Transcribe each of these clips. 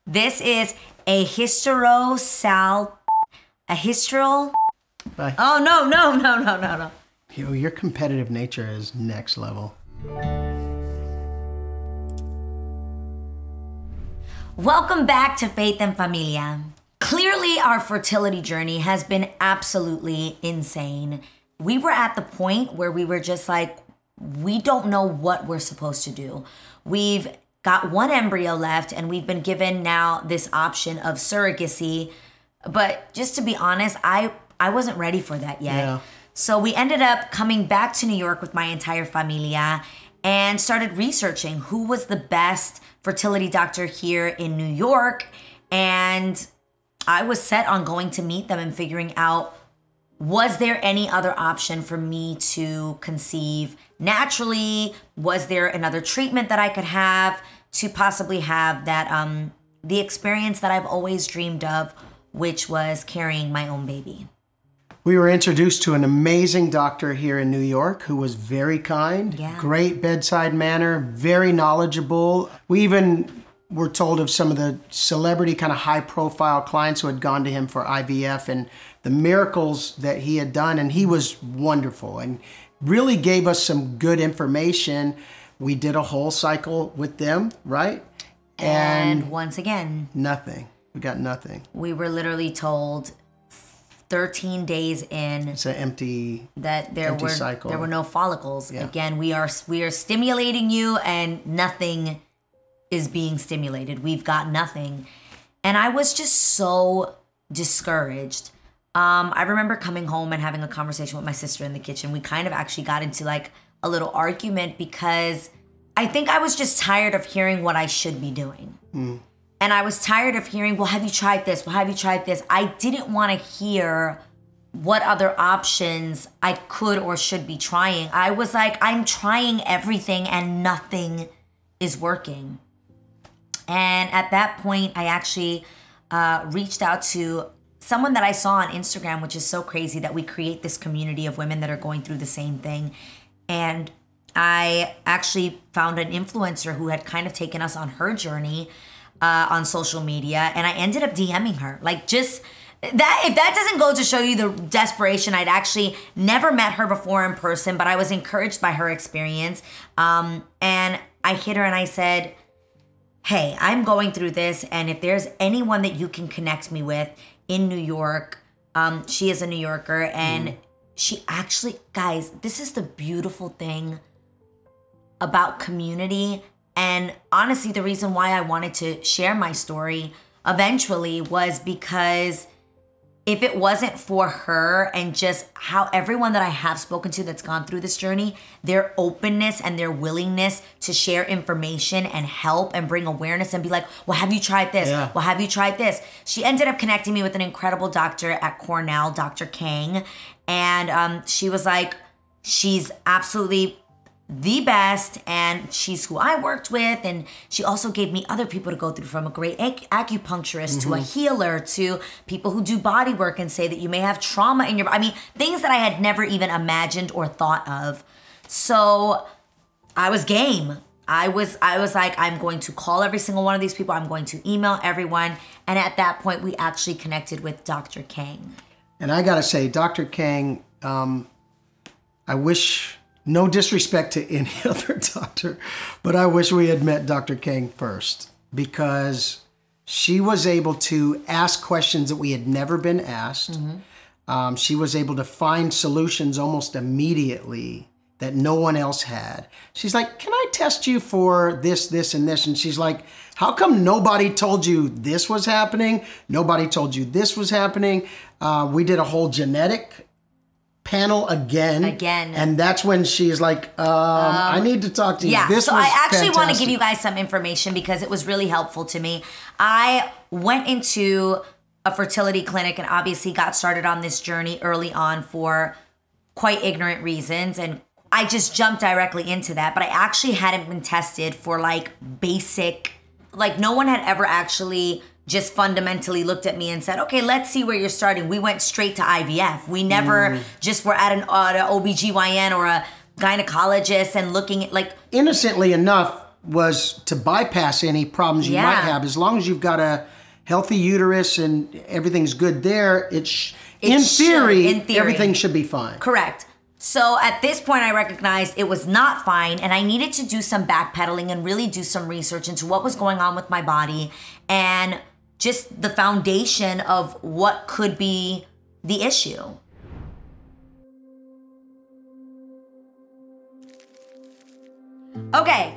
This is a hysteral. Bye. Oh, no. Your competitive nature is next level. Welcome back to Faith and Familia. Clearly, our fertility journey has been absolutely insane. We were at the point where we were just like, we don't know what we're supposed to do. We've got one embryo left, and we've been given now this option of surrogacy. But just to be honest, I wasn't ready for that yet. Yeah. So we ended up coming back to New York with my entire familia and started researching who was the best fertility doctor here in New York. And I was set on going to meet them and figuring out, was there any other option for me to conceive naturally? Was there another treatment that I could have to possibly have that the experience that I've always dreamed of, which was carrying my own baby? We were introduced to an amazing doctor here in New York who was very kind, great bedside manner, very knowledgeable. We even were told of some of the celebrity kind of high profile clients who had gone to him for IVF and the miracles that he had done. And he was wonderful and really gave us some good information. We did a whole cycle with them, right? And once again, nothing. We got nothing. We were literally told 13 days in, it's an empty cycle. There were no follicles. Yeah. Again, we are stimulating you and nothing is being stimulated. We've got nothing. And I was just so discouraged. I remember coming home and having a conversation with my sister in the kitchen. We kind of actually got into like a little argument because I think I was just tired of hearing what I should be doing. And I was tired of hearing, well, have you tried this? Well, have you tried this? I didn't want to hear what other options I could or should be trying. I was like, I'm trying everything and nothing is working. And at that point, I actually reached out to someone that I saw on Instagram, which is so crazy that we create this community of women that are going through the same thing. And I actually found an influencer who had kind of taken us on her journey on social media, and I ended up DMing her. Like, just that, if that doesn't go to show you the desperation, I'd actually never met her before in person, but I was encouraged by her experience. And I hit her and I said, hey, I'm going through this, and if there's anyone that you can connect me with in New York, she is a New Yorker, and she actually, guys, this is the beautiful thing about community. And honestly, the reason why I wanted to share my story eventually was because if it wasn't for her and just how everyone that I have spoken to that's gone through this journey, their openness and their willingness to share information and help and bring awareness and be like, well, have you tried this? Yeah. Well, have you tried this? She ended up connecting me with an incredible doctor at Cornell, Dr. Kang. And she was like, she's absolutely the best, and she's who I worked with, and she also gave me other people to go through, from a great acupuncturist to a healer to people who do body work and say that you may have trauma in your, I mean, things that I had never even imagined or thought of. So I was game. I was like, I'm going to call every single one of these people. I'm going to email everyone. And at that point, we actually connected with Dr. Kang. And I gotta say, Dr. Kang, I wish, no disrespect to any other doctor, but I wish we had met Dr. Kang first, because she was able to ask questions that we had never been asked. She was able to find solutions almost immediately that no one else had. She's like, can I test you for this, this, and this? And she's like, how come nobody told you this was happening? Nobody told you this was happening. We did a whole genetic panel again. And that's when she's like, I need to talk to you. Yeah, This so was I actually want to fantastic. give you guys some information because it was really helpful to me. I went into a fertility clinic and obviously got started on this journey early on for quite ignorant reasons, and I just jumped directly into that. But I actually hadn't been tested for like basic, like no one had ever actually just fundamentally looked at me and said, okay, let's see where you're starting. We went straight to IVF. We never just were at an OBGYN or a gynecologist and looking at like... Innocently enough, was to bypass any problems you might have. As long as you've got a healthy uterus and everything's good there, in theory, everything should be fine. Correct. So at this point, I recognized it was not fine, and I needed to do some backpedaling and really do some research into what was going on with my body and just the foundation of what could be the issue. Okay,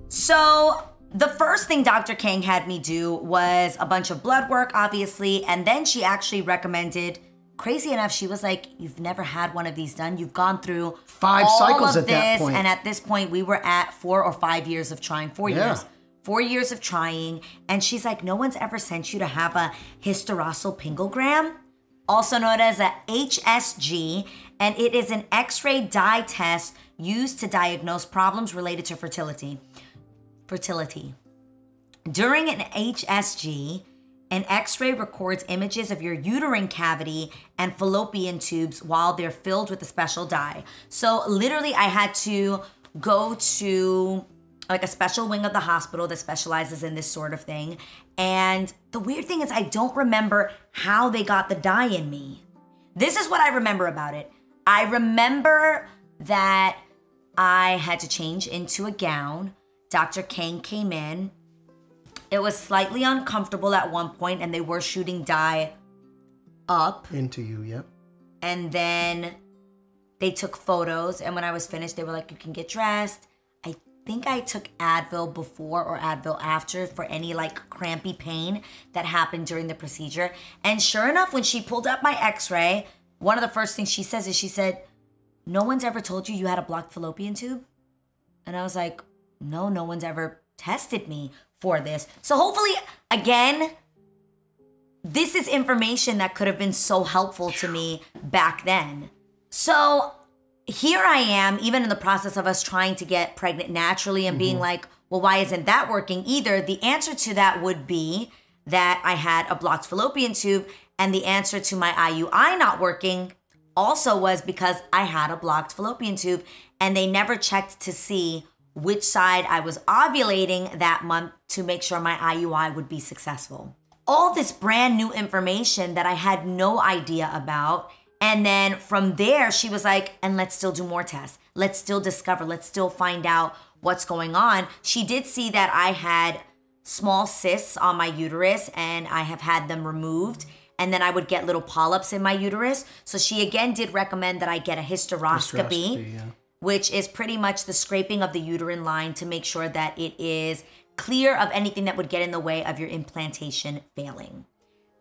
so the first thing Dr. Kang had me do was a bunch of blood work, obviously, and then she actually recommended, crazy enough, she was like, you've never had one of these done. You've gone through 5 cycles at that point. And at this point, we were at 4 or 5 years of trying, 4 years. 4 years of trying. And she's like, no one's ever sent you to have a hysterossalpingogram, also known as a HSG, and it is an X-ray dye test used to diagnose problems related to fertility. During an HSG, an X-ray records images of your uterine cavity and fallopian tubes while they're filled with a special dye. So literally I had to go to like a special wing of the hospital that specializes in this sort of thing. And the weird thing is I don't remember how they got the dye in me. This is what I remember about it. I remember that I had to change into a gown. Dr. Kang came in. It was slightly uncomfortable at one point, and they were shooting dye up. Into you, yep. And then they took photos, and when I was finished, they were like, you can get dressed. I think I took Advil before or Advil after for any like crampy pain that happened during the procedure. And sure enough, when she pulled up my x-ray, one of the first things she says is she said, no one's ever told you had a blocked fallopian tube? And I was like, no one's ever tested me for this. So hopefully, again, this is information that could have been so helpful to me back then. So here I am, even in the process of us trying to get pregnant naturally and being like, well, why isn't that working either? The answer to that would be that I had a blocked fallopian tube, and the answer to my IUI not working also was because I had a blocked fallopian tube, and they never checked to see which side I was ovulating that month to make sure my IUI would be successful. All this brand new information that I had no idea about. And then from there, she was like, and let's still do more tests. Let's still discover, let's still find out what's going on. She did see that I had small cysts on my uterus, and I have had them removed. And then I would get little polyps in my uterus. So she again did recommend that I get a hysteroscopy. Which is pretty much the scraping of the uterine line to make sure that it is clear of anything that would get in the way of your implantation failing.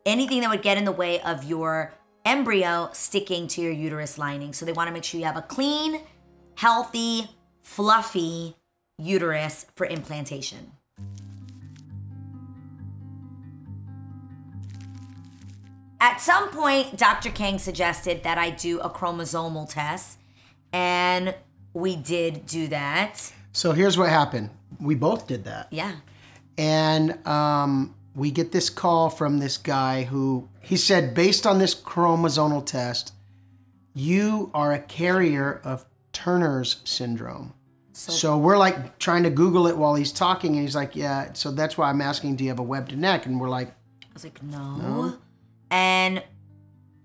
Anything that would get in the way of your embryo sticking to your uterus lining. So they want to make sure you have a clean, healthy, fluffy uterus for implantation. At some point, Dr. Kang suggested that I do a chromosomal test, and we did do that. So here's what happened. We both did that. Yeah. And we get this call from this guy who, he said, based on this chromosomal test, you are a carrier of Turner's syndrome. So we're like trying to Google it while he's talking, and he's like, yeah, so that's why I'm asking, do you have a webbed neck? And we're like, I was like, no. And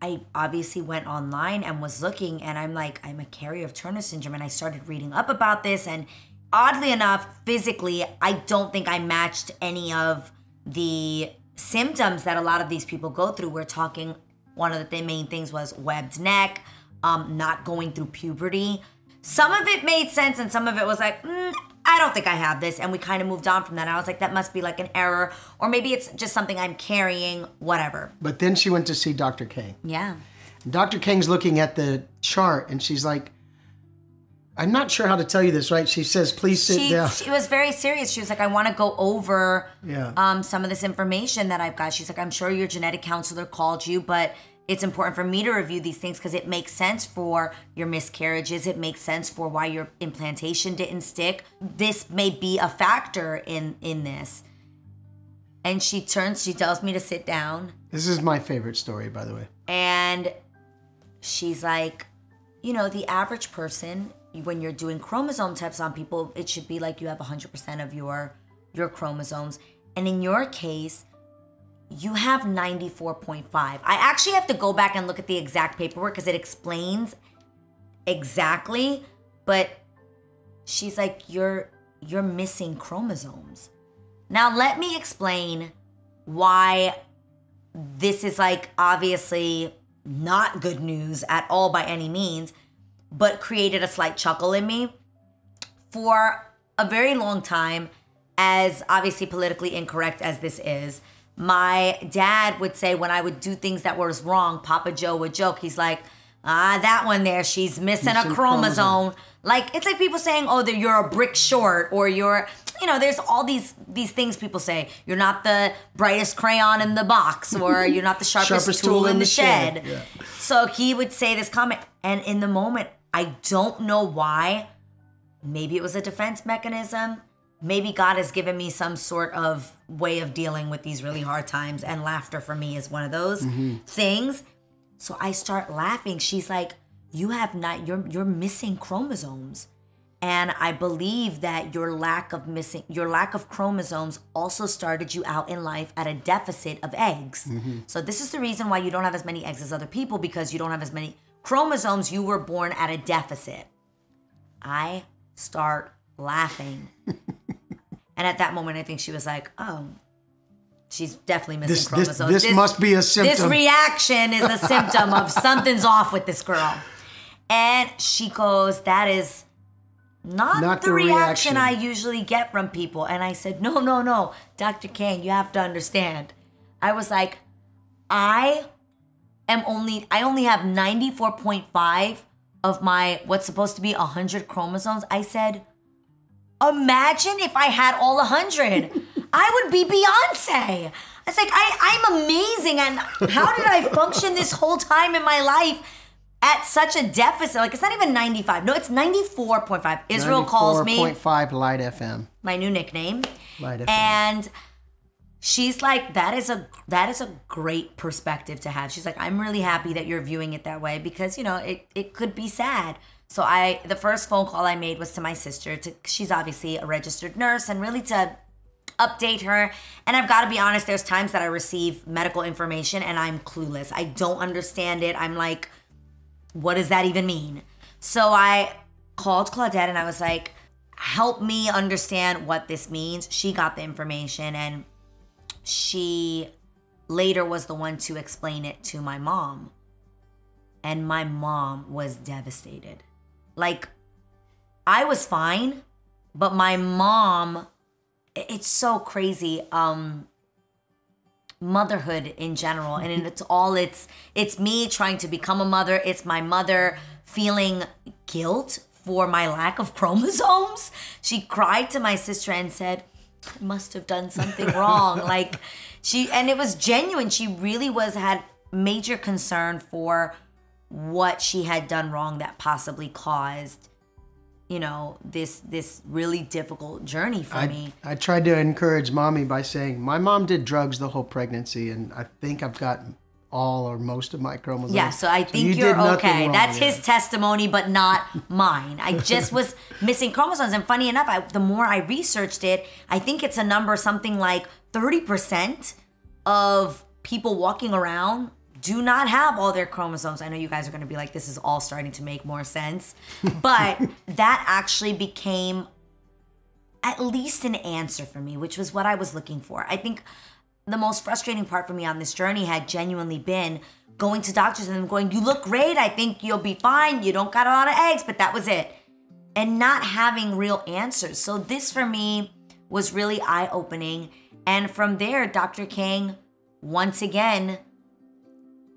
I obviously went online and was looking, and I'm like, I'm a carrier of Turner syndrome, and I started reading up about this, and oddly enough, physically, I don't think I matched any of the symptoms that a lot of these people go through. We're talking, one of the main things was webbed neck, not going through puberty. Some of it made sense, and some of it was like, I don't think I have this, and we kind of moved on from that. I was like, that must be like an error, or maybe it's just something I'm carrying, whatever. But then she went to see Dr. Kang. Yeah. Dr. Kang's looking at the chart, and she's like, I'm not sure how to tell you this, right? She says, please sit down. She was very serious. She was like, I want to go over some of this information that I've got. She's like, I'm sure your genetic counselor called you, but it's important for me to review these things because it makes sense for your miscarriages. It makes sense for why your implantation didn't stick. This may be a factor in this. And she tells me to sit down. This is my favorite story, by the way. And she's like, you know, the average person when you're doing chromosome tests on people, it should be like you have 100% of your chromosomes. And in your case, you have 94.5. I actually have to go back and look at the exact paperwork because it explains exactly, but she's like, you're missing chromosomes. Now let me explain why this is like obviously not good news at all by any means, but created a slight chuckle in me. For a very long time, as obviously politically incorrect as this is, my dad would say when I would do things that was wrong, Papa Joe would joke. He's like, that one there, she's missing a chromosome. Like, it's like people saying, oh, that you're a brick short, or you're, there's all these things people say. You're not the brightest crayon in the box, or you're not the sharpest tool in the shed. Yeah. So he would say this comment, and in the moment, I don't know why. Maybe it was a defense mechanism. Maybe God has given me some sort of way of dealing with these really hard times, and laughter for me is one of those things. So I start laughing. She's like, you're missing chromosomes. And I believe that your lack of chromosomes also started you out in life at a deficit of eggs. So this is the reason why you don't have as many eggs as other people, because you don't have as many chromosomes. You were born at a deficit. I start laughing. And at that moment, I think she was like, oh, she's definitely missing chromosomes. This must be a symptom. This reaction is a symptom of something's off with this girl. And she goes, that is not the reaction I usually get from people. And I said, no, Dr. Kang, you have to understand. I was like, I only have 94.5 of my, what's supposed to be 100 chromosomes. I said, imagine if I had all 100. I would be Beyonce. It's like, I'm amazing. And how did I function this whole time in my life at such a deficit? Like, it's not even 95. No, it's 94.5. Israel calls me 94.5 Light FM. My new nickname. Light FM. And she's like, that is a great perspective to have. She's like, I'm really happy that you're viewing it that way, because, it could be sad. So the first phone call I made was to my sister. She's obviously a registered nurse, and really to update her. And I've got to be honest, there's times that I receive medical information and I'm clueless. I don't understand it. I'm like, what does that even mean? So I called Claudette and I was like, help me understand what this means. She got the information, and she later was the one to explain it to my mom. And my mom was devastated. Like, I was fine, but my mom, it's so crazy. Motherhood in general, and it's me trying to become a mother. It's my mother feeling guilt for my lack of chromosomes. She cried to my sister and said, I must have done something wrong. And it was genuine. She really had major concern for what she had done wrong that possibly caused, this really difficult journey for me. I tried to encourage mommy by saying, my mom did drugs the whole pregnancy, and I think I've gotten all or most of my chromosomes. Yeah, so I think you're okay. That's his testimony, but not mine. I just was missing chromosomes. And funny enough, the more I researched it, I think it's a number something like 30% of people walking around do not have all their chromosomes. I know you guys are going to be like, this is all starting to make more sense. But that actually became at least an answer for me, which was what I was looking for. I think the most frustrating part for me on this journey had genuinely been going to doctors and them going, you look great. I think you'll be fine. You don't got a lot of eggs, but that was it. And not having real answers. So this for me was really eye-opening. And from there, Dr. Kang, once again,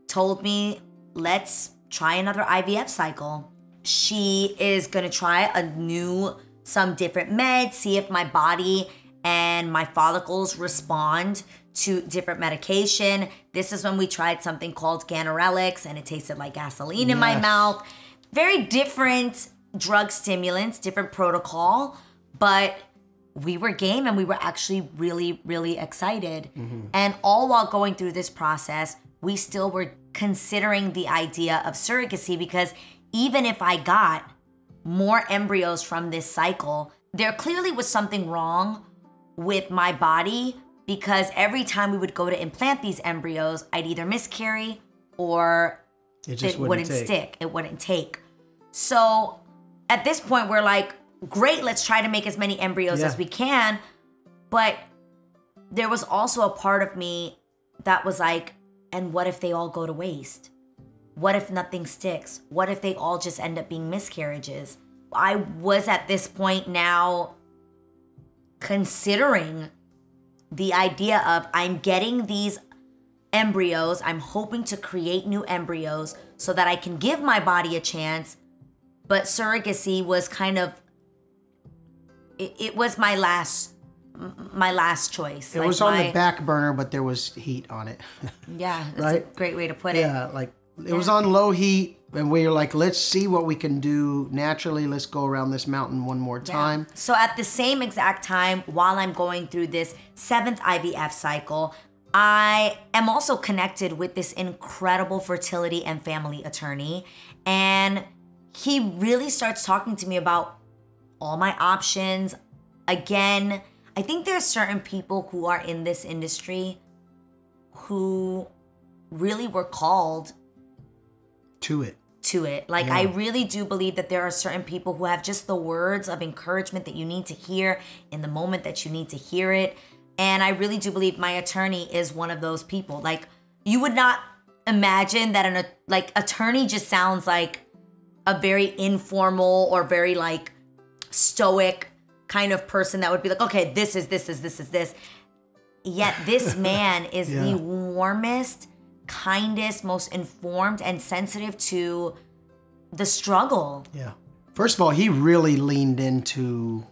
told me, let's try another IVF cycle. She is going to try some different meds, see if my body and my follicles respond to different medication. This is when we tried something called Ganirelix, and it tasted like gasoline in my mouth. Very different drug stimulants, different protocol, but we were game and we were actually really, really excited. And all while going through this process, we still were considering the idea of surrogacy, because even if I got more embryos from this cycle, there clearly was something wrong with my body, because every time we would go to implant these embryos, I'd either miscarry or it wouldn't stick. It wouldn't take. So at this point, we're like, great, let's try to make as many embryos as we can. But there was also a part of me that was like, and what if they all go to waste? What if nothing sticks? What if they all just end up being miscarriages? I was at this point now considering the idea of, I'm getting these embryos, I'm hoping to create new embryos so that I can give my body a chance. But surrogacy was kind of, it was my last choice. It was on the back burner, but there was heat on it. Yeah, that's right? a great way to put it. Yeah, like it was on low heat, and we were like, let's see what we can do naturally. Let's go around this mountain one more time. Yeah. So at the same exact time, while I'm going through this 7th IVF cycle, I am also connected with this incredible fertility and family attorney. And he really starts talking to me about all my options. Again, I think there's certain people who are in this industry who really were called to it. Like, I really do believe that there are certain people who have just the words of encouragement that you need to hear in the moment that you need to hear it. And I really do believe my attorney is one of those people. Like, you would not imagine that attorney just sounds like a very informal or very like stoic kind of person that would be like, okay, this is this. Yet this man is the warmest, kindest, most informed, and sensitive to the struggle. Yeah. First of all, he really leaned into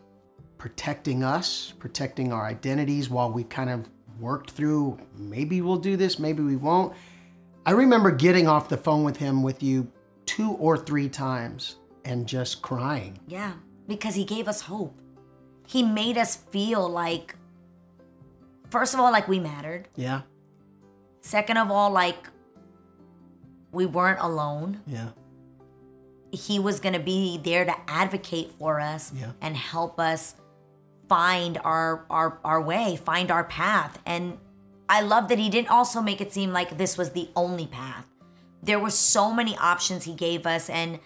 protecting us, protecting our identities while we kind of worked through, maybe we'll do this, maybe we won't. I remember getting off the phone with him, with you, 2 or 3 times and just crying. Yeah, because he gave us hope. He made us feel like, first of all, like we mattered. Yeah. Second of all, like we weren't alone. Yeah. He was going to be there to advocate for us and help us find our way, find our path. And I love that he didn't also make it seem like this was the only path. There were so many options he gave us, and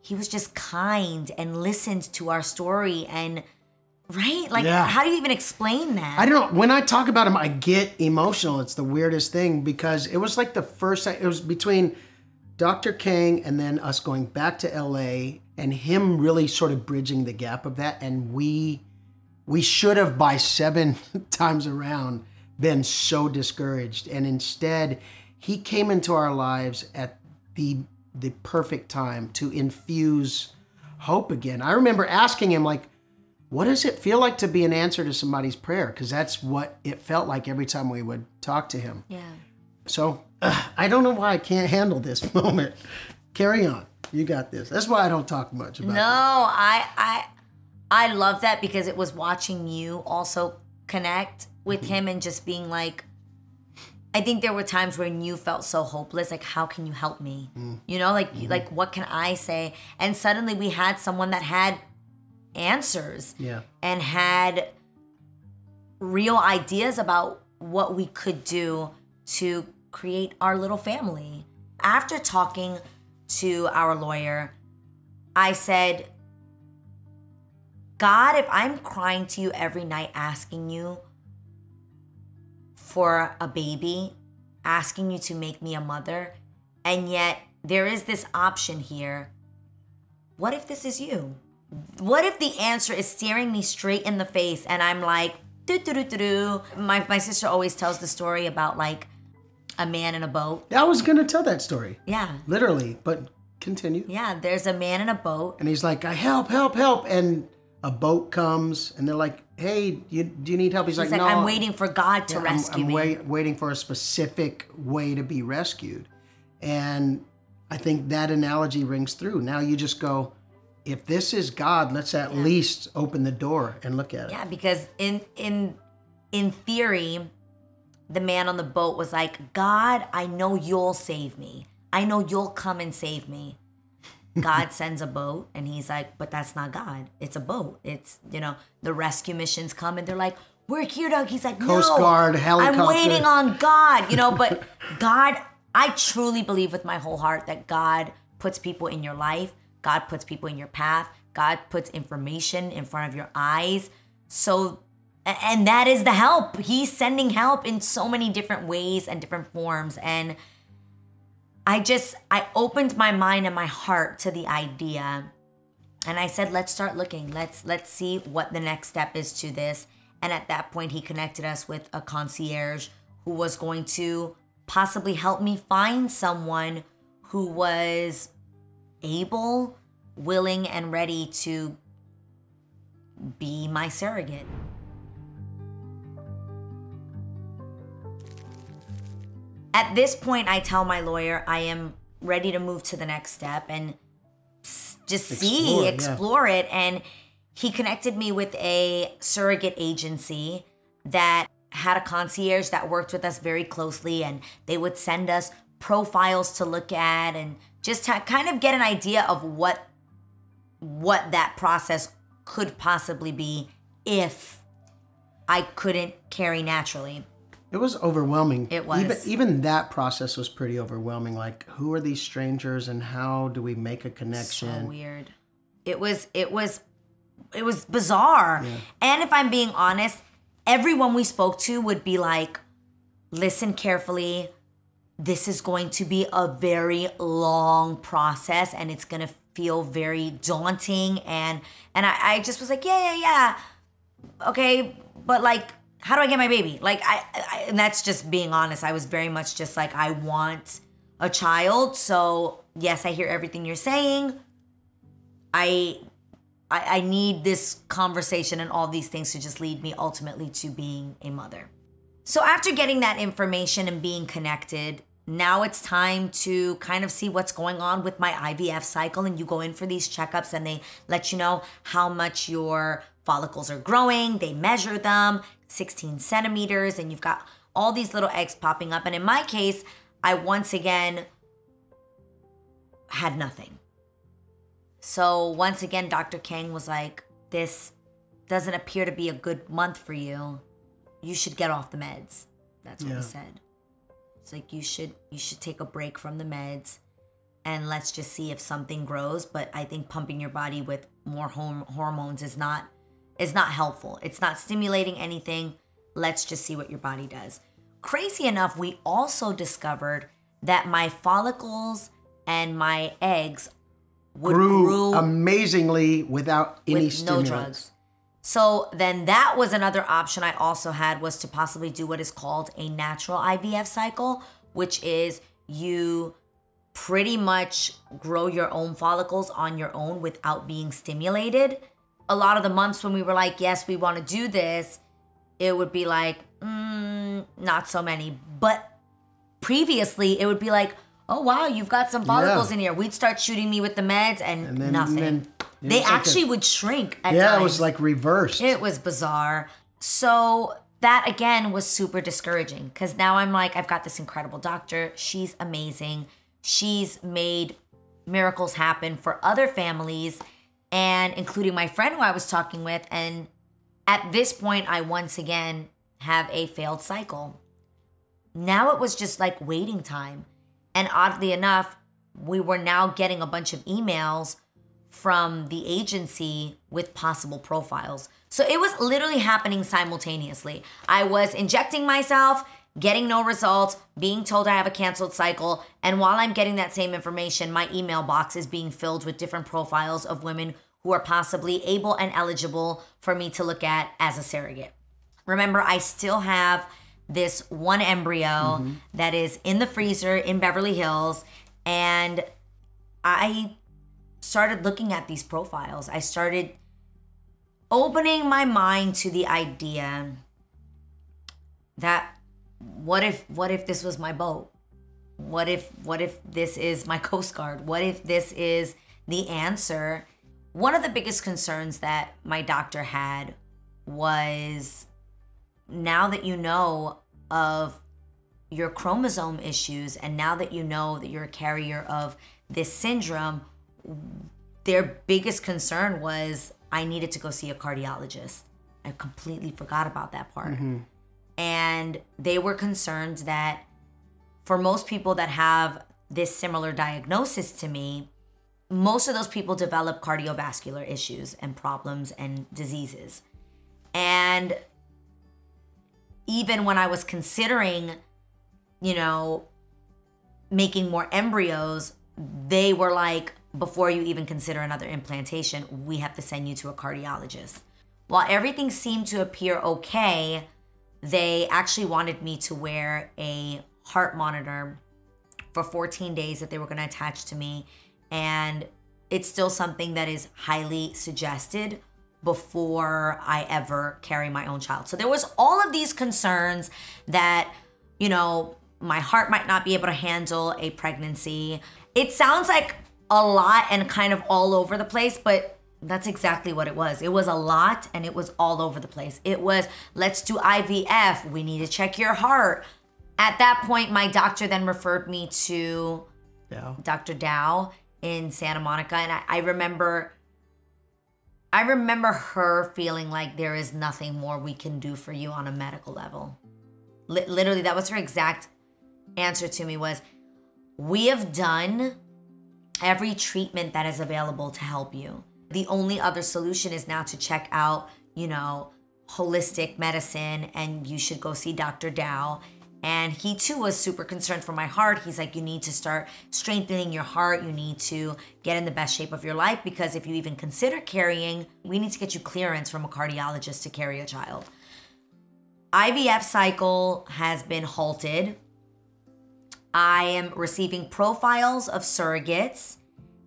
he was just kind and listened to our story. And right? Like, how do you even explain that? I don't know. When I talk about him, I get emotional. It's the weirdest thing, because it was like the first time, it was between Dr. Kang and then us going back to LA and him really sort of bridging the gap of that. And we should have, by 7 times around, been so discouraged. And instead, he came into our lives at the perfect time to infuse hope again. I remember asking him, like, what does it feel like to be an answer to somebody's prayer? Because that's what it felt like every time we would talk to him. Yeah. So I don't know why I can't handle this moment. Carry on. You got this. That's why I don't talk much about it. No, I love that, because it was watching you also connect with him and just being like, I think there were times when you felt so hopeless, like, how can you help me? You know, like what can I say? And suddenly we had someone that had answers and had real ideas about what we could do to create our little family. After talking to our lawyer, I said, God, if I'm crying to you every night asking you for a baby, asking you to make me a mother, and yet there is this option here, what if this is you? What if the answer is staring me straight in the face and I'm like, do-do-do-do-do. My sister always tells the story about like a man in a boat. I was going to tell that story. Yeah. Literally, but continue. Yeah, there's a man in a boat. And he's like, help. And a boat comes and they're like, hey, do you need help? He's like, no. I'm waiting for God to rescue me. I'm waiting for a specific way to be rescued. And I think that analogy rings through. Now you just go, if this is God, let's at least open the door and look at it. Yeah, because in theory, the man on the boat was like, God, I know you'll save me. I know you'll come and save me. God sends a boat, and he's like, but that's not God. It's a boat. It's, the rescue missions come and they're like, we're here, Doug. He's like, Coast no, Guard, helicopter. I'm waiting on God, but God, I truly believe with my whole heart that God puts people in your life. God puts people in your path. God puts information in front of your eyes. So, and that is the help. He's sending help in so many different ways and different forms. And I opened my mind and my heart to the idea. And I said, let's start looking. Let's see what the next step is to this. And at that point, he connected us with a concierge who was going to possibly help me find someone who was able, willing, and ready to be my surrogate. At this point, I tell my lawyer I am ready to move to the next step and just explore it. And he connected me with a surrogate agency that had a concierge that worked with us very closely, and they would send us profiles to look at and just kind of get an idea of what that process could possibly be if I couldn't carry naturally. It was overwhelming. It was. Even that process was pretty overwhelming. Like, who are these strangers and how do we make a connection? So weird. It was bizarre. Yeah. And if I'm being honest, everyone we spoke to would be like, listen carefully. This is going to be a very long process and it's going to feel very daunting. And I just was like, yeah. Okay, but like, how do I get my baby? Like, and that's just being honest. I was very much just like, I want a child. So yes, I hear everything you're saying. I need this conversation and all these things to just lead me ultimately to being a mother. So after getting that information and being connected, now it's time to kind of see what's going on with my IVF cycle. And you go in for these checkups and they let you know how much your follicles are growing. They measure them, 16 centimeters, and you've got all these little eggs popping up. And in my case, I once again had nothing. So once again, Dr. Kang was like, this doesn't appear to be a good month for you. You should get off the meds. That's what he said. It's like, you should take a break from the meds and let's just see if something grows. But I think pumping your body with more hormones is not helpful. It's not stimulating anything. Let's just see what your body does. Crazy enough, we also discovered that my follicles and my eggs grew amazingly without any stimulants. No drugs. So then that was another option I also had, was to possibly do what is called a natural IVF cycle, which is you pretty much grow your own follicles on your own without being stimulated. A lot of the months when we were like, yes, we want to do this, it would be like, not so many. But previously it would be like, oh wow, you've got some follicles in here. We'd start shooting me with the meds and then, nothing. They actually would shrink at times. Yeah, it was like reversed. It was bizarre. So that again was super discouraging, because now I'm like, I've got this incredible doctor. She's amazing. She's made miracles happen for other families, and including my friend who I was talking with. And at this point, I once again have a failed cycle. Now it was just like waiting time. And oddly enough, we were now getting a bunch of emails from the agency with possible profiles. So it was literally happening simultaneously. I was injecting myself, getting no results, being told I have a canceled cycle. And while I'm getting that same information, my email box is being filled with different profiles of women who are possibly able and eligible for me to look at as a surrogate. Remember, I still have this one embryo that is in the freezer in Beverly Hills. And I started looking at these profiles. I started opening my mind to the idea that what if this was my boat? What if this is my Coast Guard? What if this is the answer? One of the biggest concerns that my doctor had was, now that you know of your chromosome issues and now that you know that you're a carrier of this syndrome, their biggest concern was I needed to go see a cardiologist. I completely forgot about that part. And they were concerned that for most people that have this similar diagnosis to me, most of those people develop cardiovascular issues and problems and diseases. And even when I was considering, making more embryos, they were like, before you even consider another implantation, we have to send you to a cardiologist. While everything seemed to appear okay, they actually wanted me to wear a heart monitor for 14 days that they were going to attach to me. And it's still something that is highly suggested before I ever carry my own child. So there was all of these concerns that, my heart might not be able to handle a pregnancy. It sounds like a lot and kind of all over the place, but that's exactly what it was. It was a lot and it was all over the place. It was, let's do IVF. We need to check your heart. At that point, my doctor then referred me to Dr. Dow in Santa Monica. And I remember her feeling like there is nothing more we can do for you on a medical level. Literally, that was her exact answer to me was, we have done every treatment that is available to help you. The only other solution is now to check out, holistic medicine, and you should go see Dr. Dow. And he too was super concerned for my heart. He's like, you need to start strengthening your heart. You need to get in the best shape of your life, because if you even consider carrying, we need to get you clearance from a cardiologist to carry a child. IVF cycle has been halted. I am receiving profiles of surrogates.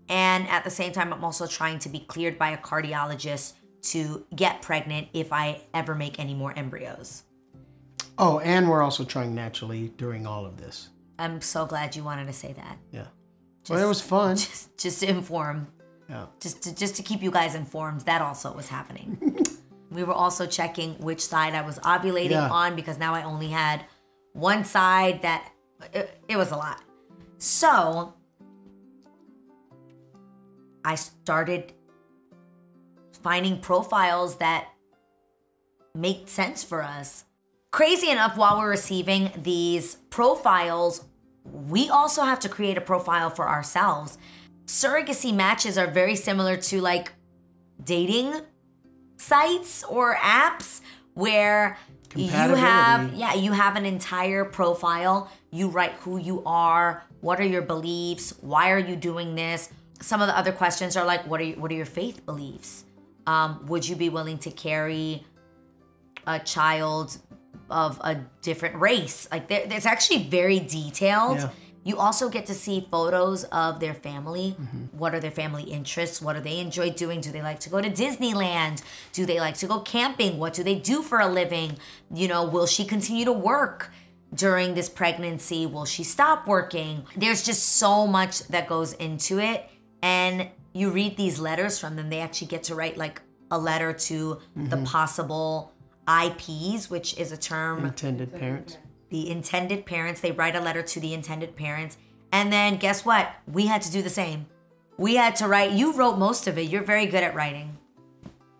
And at the same time, I'm also trying to be cleared by a cardiologist to get pregnant if I ever make any more embryos. Oh, and we're also trying naturally during all of this. I'm so glad you wanted to say that. Yeah. Well, it was fun. Just to inform. Yeah. Just to keep you guys informed, that also was happening. We were also checking which side I was ovulating on, because now I only had one side that, it was a lot. So I started finding profiles that make sense for us. Crazy enough, while we're receiving these profiles, we also have to create a profile for ourselves. Surrogacy matches are very similar to like dating sites or apps where you have an entire profile. You write who you are, what are your beliefs, why are you doing this? Some of the other questions are like, what are your faith beliefs? Would you be willing to carry a child of a different race? Like it's actually very detailed. Yeah. You also get to see photos of their family. What are their family interests? What do they enjoy doing? Do they like to go to Disneyland? Do they like to go camping? What do they do for a living? Will she continue to work during this pregnancy? Will she stop working? There's just so much that goes into it. And you read these letters from them. They actually get to write like a letter to the possible IPs, which is a term. Intended parents. The intended parents. They write a letter to the intended parents. And then guess what? We had to do the same. We had to write. You wrote most of it. You're very good at writing.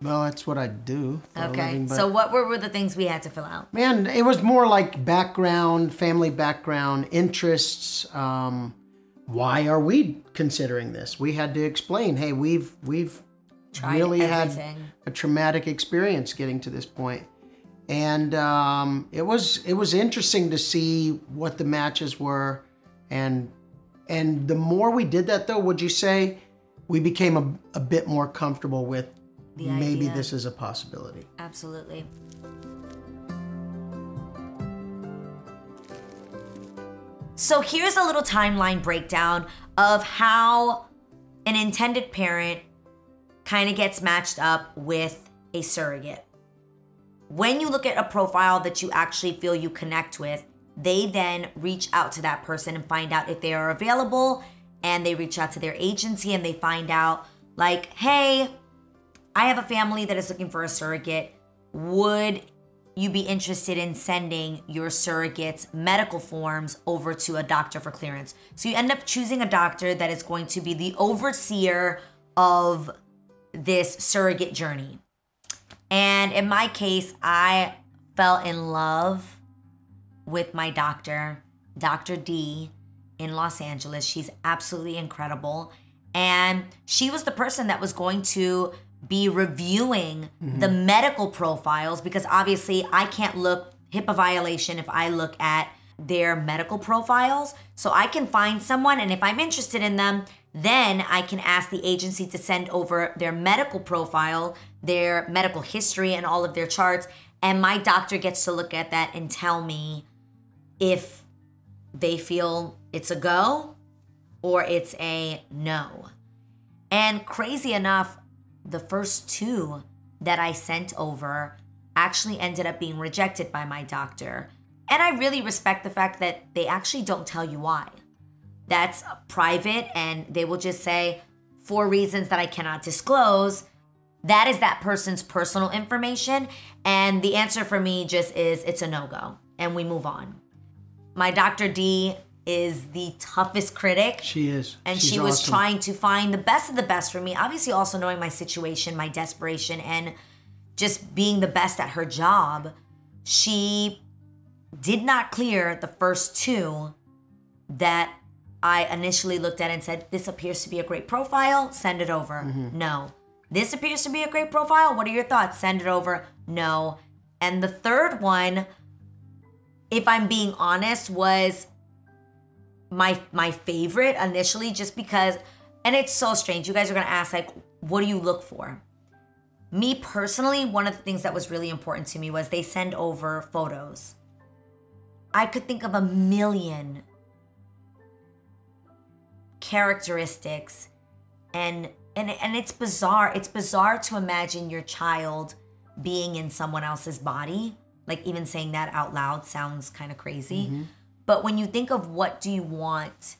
Well, that's what I do. Okay. Living, so what were the things we had to fill out? Man, it was more like background, family background, interests. Why are we considering this? We had to explain, hey, we've really had a traumatic experience getting to this point. And it was interesting to see what the matches were. And the more we did that, though, would you say we became a bit more comfortable with maybe this is a possibility? Absolutely. So here's a little timeline breakdown of how an intended parent kind of gets matched up with a surrogate. When you look at a profile that you actually feel you connect with, they then reach out to that person and find out if they are available, and they reach out to their agency and they find out like, hey, I have a family that is looking for a surrogate. Would you be interested in sending your surrogate's medical forms over to a doctor for clearance? So you end up choosing a doctor that is going to be the overseer of this surrogate journey. And in my case, I fell in love with my doctor, Dr. D in Los Angeles. She's absolutely incredible. And she was the person that was going to be reviewing the medical profiles, because obviously I can't look HIPAA violation if I look at their medical profiles. So I can find someone, and if I'm interested in them, then I can ask the agency to send over their medical profile, their medical history, and all of their charts. And my doctor gets to look at that and tell me if they feel it's a go or it's a no. And crazy enough, the first two that I sent over actually ended up being rejected by my doctor. And I really respect the fact that they actually don't tell you why. That's private, and they will just say, for reasons that I cannot disclose, that is that person's personal information. And the answer for me just is, it's a no-go, and we move on. My Dr. D is the toughest critic. She is. And She's she was awesome. trying to find the best of the best for me. Obviously also knowing my situation, my desperation, and just being the best at her job. She did not clear the first two that I initially looked at and said, this appears to be a great profile, send it over. No. This appears to be a great profile, what are your thoughts? Send it over. No. And the third one, if I'm being honest, was my favorite initially, just because, and it's so strange. You guys are gonna ask, like, what do you look for? Me personally, one of the things that was really important to me was they send over photos. I could think of a million characteristics, and it's bizarre. It's bizarre to imagine your child being in someone else's body. Like, even saying that out loud sounds kind of crazy. But when you think of what do you want,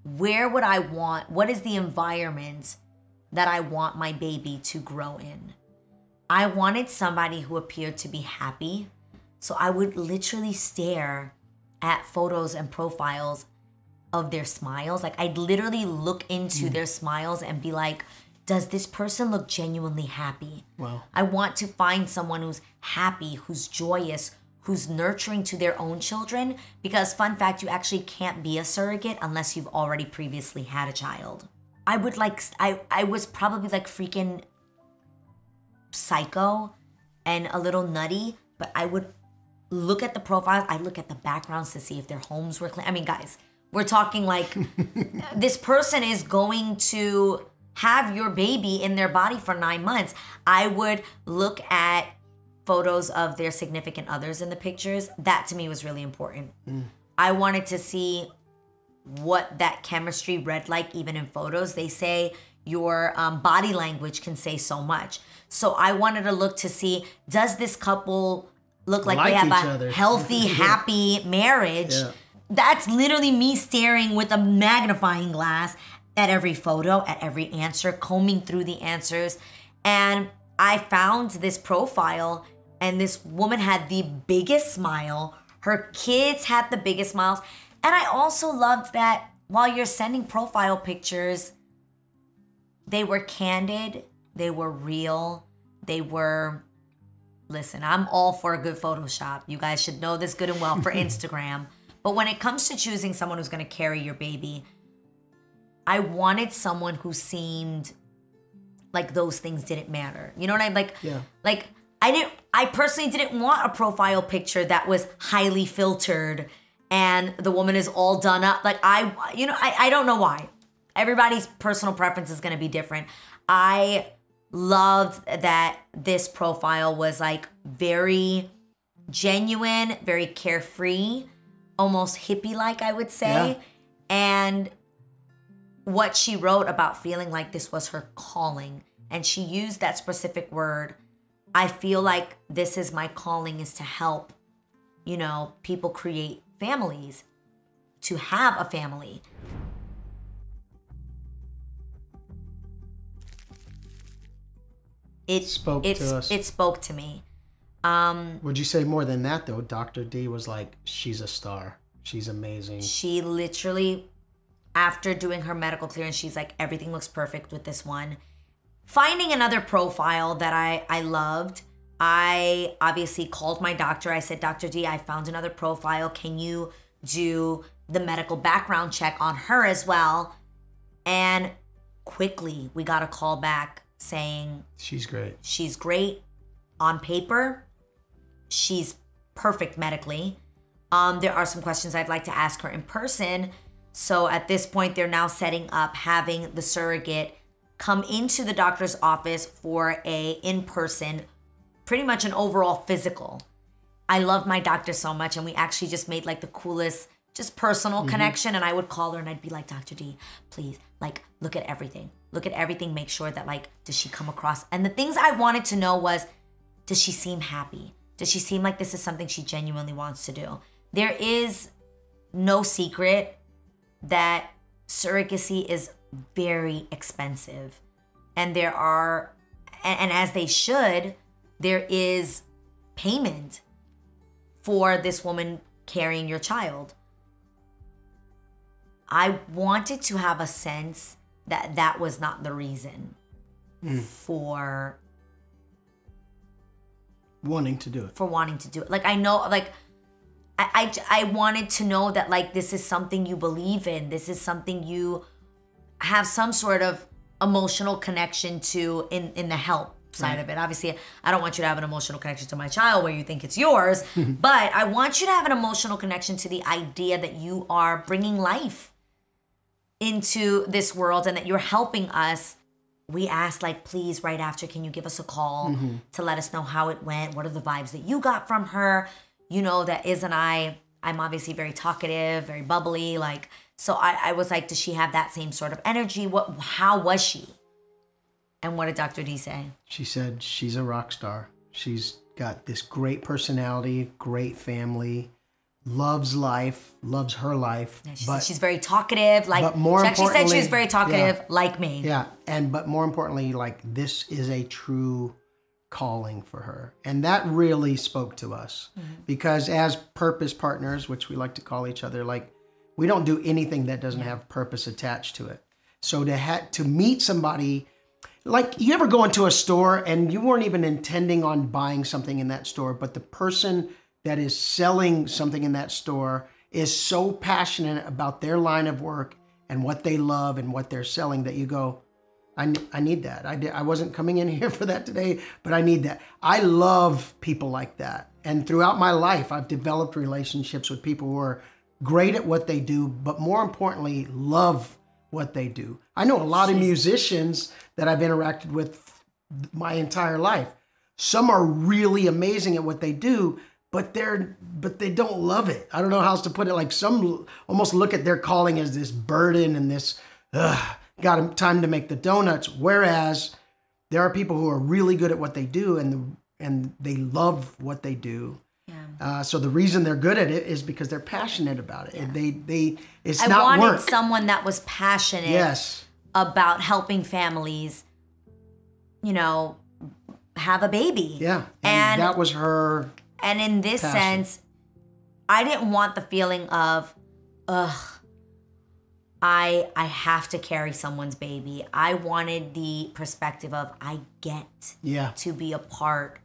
where would I want, what is the environment that I want my baby to grow in? I wanted somebody who appeared to be happy. So I would literally stare at photos and profiles of their smiles. Like, I'd literally look into their smiles and be like, does this person look genuinely happy? Wow. I want to find someone who's happy, who's joyous, who's nurturing to their own children. Because fun fact, you actually can't be a surrogate unless you've already previously had a child. I was probably like freaking psycho and a little nutty, but I would look at the profiles. I look at the backgrounds to see if their homes were clean. I mean, guys, we're talking like this person is going to have your baby in their body for 9 months. I would look at photos of their significant others in the pictures. That to me was really important. I wanted to see what that chemistry read like even in photos. They say your body language can say so much. So I wanted to look to see, does this couple look like they have each a other. healthy, happy marriage? Yeah. That's literally me staring with a magnifying glass at every photo, at every answer, combing through the answers. And I found this profile, and this woman had the biggest smile. Her kids had the biggest smiles. And I also loved that while you're sending profile pictures, they were candid, they were real, they were, listen, I'm all for a good Photoshop. You guys should know this good and well for Instagram. But when it comes to choosing someone who's gonna carry your baby, I wanted someone who seemed like those things didn't matter. You know what I mean? Like, Yeah. like I personally didn't want a profile picture that was highly filtered and the woman is all done up. Like, I don't know why. Everybody's personal preference is gonna be different. I loved that this profile was like very genuine, very carefree, almost hippie-like, I would say. Yeah. And what she wrote about feeling like this was her calling, and she used that specific word, I feel like this is my calling, is to help, people create families, to have a family. It Spoke to us. It spoke to me. Would you say more than that, though? Dr. D was like, she's a star. She's amazing. She literally, after doing her medical clearance, she's like, everything looks perfect with this one. Finding another profile that I loved, I obviously called my doctor. I said, Dr. D, I found another profile. Can you do the medical background check on her as well? And quickly, we got a call back saying, she's great. She's great on paper. She's perfect medically. There are some questions I'd like to ask her in person. So at this point, they're now setting up having the surrogate come into the doctor's office for a in-person, pretty much an overall physical. I love my doctor so much, and we actually just made like the coolest, just personal connection. And I would call her and I'd be like, Dr. D, please, like, look at everything. Look at everything. Make sure that, like, does she come across? And the things I wanted to know was, does she seem happy? Does she seem like this is something she genuinely wants to do? There is no secret that surrogacy is very expensive. And there are, and as they should, there is payment for this woman carrying your child. I wanted to have a sense that that was not the reason for wanting to do it. Like, I know, like, I wanted to know that, like, this is something you believe in. This is something you have some sort of emotional connection to in the help side of it. Obviously, I don't want you to have an emotional connection to my child where you think it's yours, but I want you to have an emotional connection to the idea that you are bringing life into this world and that you're helping us. We asked, like, please, right after, can you give us a call to let us know how it went? What are the vibes that you got from her? You know that I'm obviously very talkative, very bubbly. Like, so I was like, does she have that same sort of energy? How was she? And what did Dr. D say? She said she's a rock star. She's got this great personality, great family, loves life, loves her life. Yeah, she's very talkative. Like, but more she actually said she was importantly, very talkative, like me. Yeah, but more importantly, like, this is a true calling for her. And that really spoke to us because as purpose partners, which we like to call each other, like, we don't do anything that doesn't have purpose attached to it. So to meet somebody, like, you ever go into a store and you weren't even intending on buying something in that store, but the person that is selling something in that store is so passionate about their line of work and what they love and what they're selling that you go, I need that. I wasn't coming in here for that today, but I need that. I love people like that. And throughout my life, I've developed relationships with people who are great at what they do, but more importantly, love what they do. I know a lot of musicians that I've interacted with my entire life. Some are really amazing at what they do, but they don't love it. I don't know how else to put it. Like, some almost look at their calling as this burden and this, got time to make the donuts. Whereas there are people who are really good at what they do and they love what they do. Yeah. So the reason they're good at it is because they're passionate about it. Yeah. It's not work. I wanted someone that was passionate about helping families, you know, have a baby. Yeah. And that was her. And in this sense, I didn't want the feeling of, I have to carry someone's baby. I wanted the perspective of, I get to be a part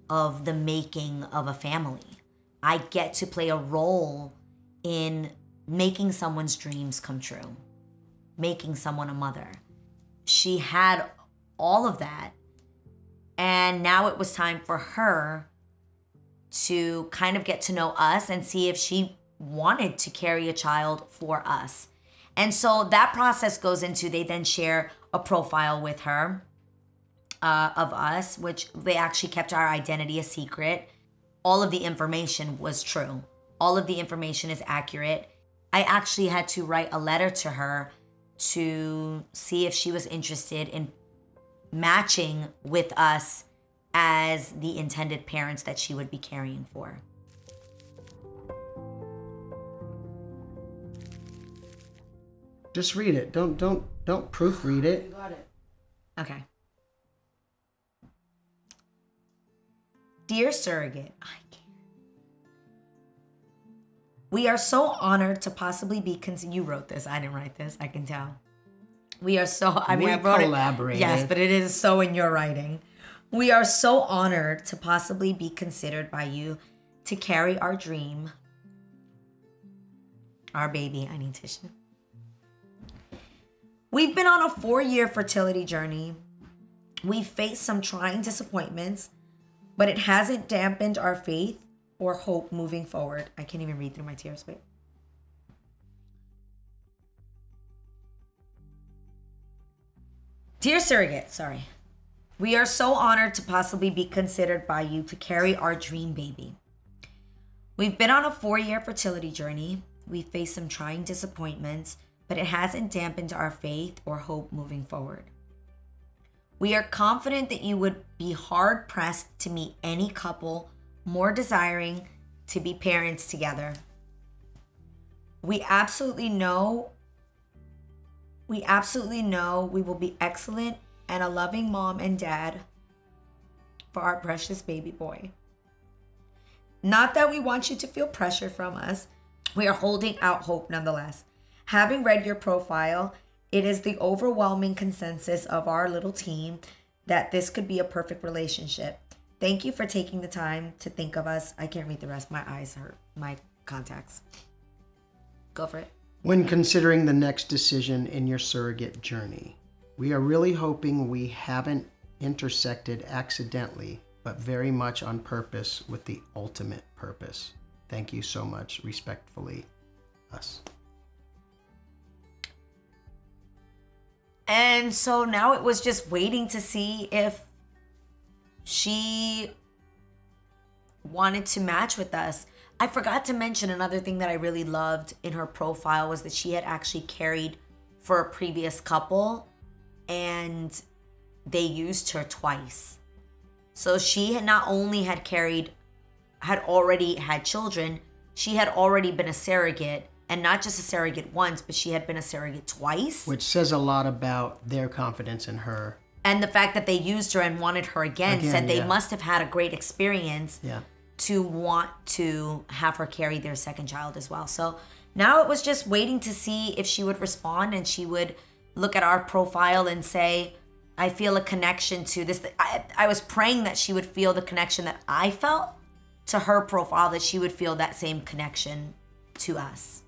of the making of a family. I get to play a role in making someone's dreams come true, making someone a mother. She had all of that. And now it was time for her to kind of get to know us and see if she wanted to carry a child for us. And so that process goes into, they then share a profile with her of us, which they actually kept our identity a secret. All of the information was true. All of the information is accurate. I actually had to write a letter to her to see if she was interested in matching with us as the intended parents that she would be caring for. Just read it. Don't proofread it. You got it. Okay. Dear surrogate, I can't. We are so honored to possibly be you wrote this. I didn't write this. I can tell. We are so, I mean, We I wrote collaborated. it. Yes, but it is so in your writing. We are so honored to possibly be considered by you to carry our dream, our baby. I need tissue. We've been on a 4-year fertility journey. We've faced some trying disappointments, but it hasn't dampened our faith or hope moving forward. I can't even read through my tears. Wait. Dear surrogate, sorry. We are so honored to possibly be considered by you to carry our dream baby. We've been on a 4-year fertility journey. We've faced some trying disappointments, but it hasn't dampened our faith or hope moving forward. We are confident that you would be hard pressed to meet any couple more desiring to be parents together. We absolutely know we will be excellent and a loving mom and dad for our precious baby boy. Not that we want you to feel pressure from us. We are holding out hope nonetheless. Having read your profile, it is the overwhelming consensus of our little team that this could be a perfect relationship. Thank you for taking the time to think of us. I can't read the rest. My eyes hurt. My contacts. Go for it. When considering the next decision in your surrogate journey, we are really hoping we haven't intersected accidentally, but very much on purpose with the ultimate purpose. Thank you so much. Respectfully, us. And so now it was just waiting to see if she wanted to match with us. I forgot to mention another thing that I really loved in her profile was that she had actually carried for a previous couple and they used her twice. So she had not only had already had children, she had already been a surrogate, and not just a surrogate once, but she had been a surrogate twice. Which says a lot about their confidence in her. And the fact that they used her and wanted her again said they must have had a great experience to want to have her carry their second child as well. So now it was just waiting to see if she would respond and she would look at our profile and say, I feel a connection to this. I was praying that she would feel the connection that I felt to her profile, that she would feel that same connection to us.